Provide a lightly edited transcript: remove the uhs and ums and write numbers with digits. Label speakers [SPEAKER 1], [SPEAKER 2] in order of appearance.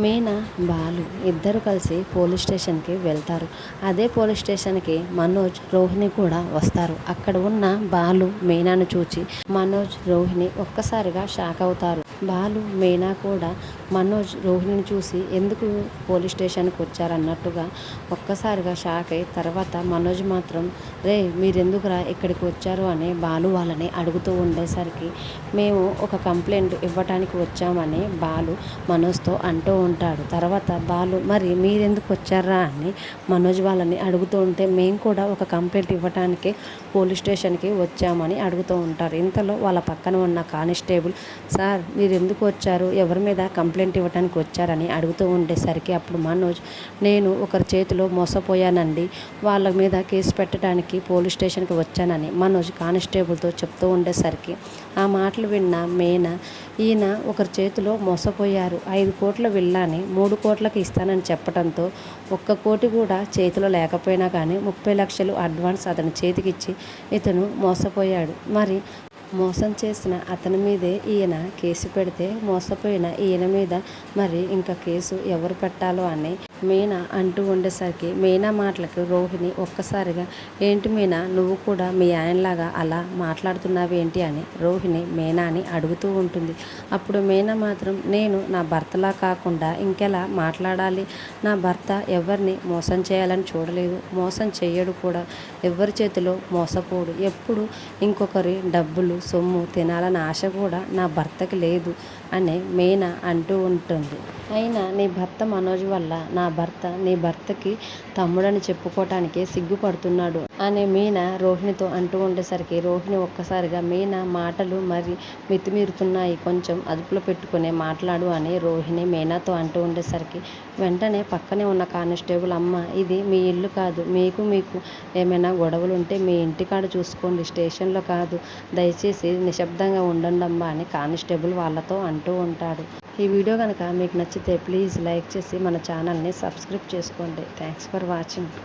[SPEAKER 1] మీనా, బాలు ఇద్దరు కలిసి పోలీస్ స్టేషన్కి వెళ్తారు. అదే పోలీస్ స్టేషన్కి మనోజ్, రోహిణి కూడా వస్తారు. అక్కడ ఉన్న బాలు మీనాను చూచి మనోజ్, రోహిణి ఒక్కసారిగా షాక్ అవుతారు. బాలు, మీనా కూడా మనోజ్, రోహిణిని చూసి ఎందుకు పోలీస్ స్టేషన్కి వచ్చారన్నట్టుగా ఒక్కసారిగా షాక్ అయి తర్వాత మనోజ్ మాత్రం మీరెందుకురా ఇక్కడికి వచ్చారు అని బాలు వాళ్ళని అడుగుతూ ఉండేసరికి మేము ఒక కంప్లైంట్ ఇవ్వటానికి వచ్చామని బాలు మనోజ్తో అంటూ ఉంటాడు. తర్వాత బాలు మరి మీరెందుకు వచ్చారా అని మనోజ్ వాళ్ళని అడుగుతూ ఉంటే మేము కూడా ఒక కంప్లైంట్ ఇవ్వటానికి పోలీస్ స్టేషన్కి వచ్చామని అడుగుతూ ఉంటారు. ఇంతలో వాళ్ళ పక్కన ఉన్న కానిస్టేబుల్ సార్ మీరు ఎందుకు వచ్చారు, ఎవరి మీద కంప్లైంట్ ఇవ్వడానికి వచ్చారని అడుగుతూ ఉండేసరికి అప్పుడు మనోజ్ నేను ఒకరి చేతిలో మోసపోయానండి, వాళ్ళ మీద కేసు పెట్టడానికి పోలీస్ స్టేషన్కి వచ్చానని మనోజ్ కానిస్టేబుల్తో చెప్తూ ఉండేసరికి ఆ మాటలు విన్న మీనా ఈయన ఒకరి చేతిలో మోసపోయారు, 5 కోట్ల విల్లాని 3 కోట్లకి ఇస్తానని చెప్పడంతో 1 కోటి కూడా చేతిలో లేకపోయినా కానీ 30 లక్షలు అడ్వాన్స్ అతని చేతికిచ్చి ఇతను మోసపోయాడు. మరి మోసం చేసిన అతని మీదే ఈయన కేసు పెడితే మోసపోయిన ఈయన మీద మరి ఇంకా కేసు ఎవరు పెట్టాలో అని మీనా అంటూ ఉండేసరికి మీనా మాటలకు రోహిణి ఒక్కసారిగా ఏంటి మీనా నువ్వు కూడా మీ ఆయనలాగా అలా మాట్లాడుతున్నావేంటి అని రోహిణి మీనాని అడుగుతూ ఉంటుంది. అప్పుడు మీనా మాత్రం నేను నా భర్తలా కాకుండా ఇంకెలా మాట్లాడాలి, నా భర్త ఎవరిని మోసం చేయాలని చూడలేదు, మోసం చేయడు కూడా, ఎవరి చేతిలో మోసపోడు, ఎప్పుడు ఇంకొకరి డబ్బులు సొమ్ము తినాలని ఆశ కూడా నా భర్తకి లేదు అని మీనా అంటూ ఉంటుంది. అయినా నీ భర్త మనోజ్ వల్ల నా భర్త నీ భర్తకి తమ్ముడని చెప్పుకోవటానికి సిగ్గుపడుతున్నాడు అని మీనా రోహిణితో అంటూ ఉండేసరికి రోహిణి ఒక్కసారిగా మీనా మాటలు మరి మితిమీరుతున్నాయి, కొంచెం అదుపులో పెట్టుకునే మాట్లాడు అని రోహిణి మీనాతో అంటూ ఉండేసరికి వెంటనే పక్కనే ఉన్న కానిస్టేబుల్ అమ్మ ఇది మీ ఇల్లు కాదు, మీకు ఏమైనా గొడవలు ఉంటే మీ ఇంటికాడ చూసుకోండి, స్టేషన్లో కాదు, దయచేసి నిశ్శబ్దంగా ఉండండమ్మా అని కానిస్టేబుల్ వాళ్ళతో అంటూ ఉంటాడు. ఈ వీడియో కనుక మీకు నచ్చితే ప్లీజ్ లైక్ చేసి మన ఛానల్ని సబ్స్క్రైబ్ చేసుకోండి. Thanks for watching.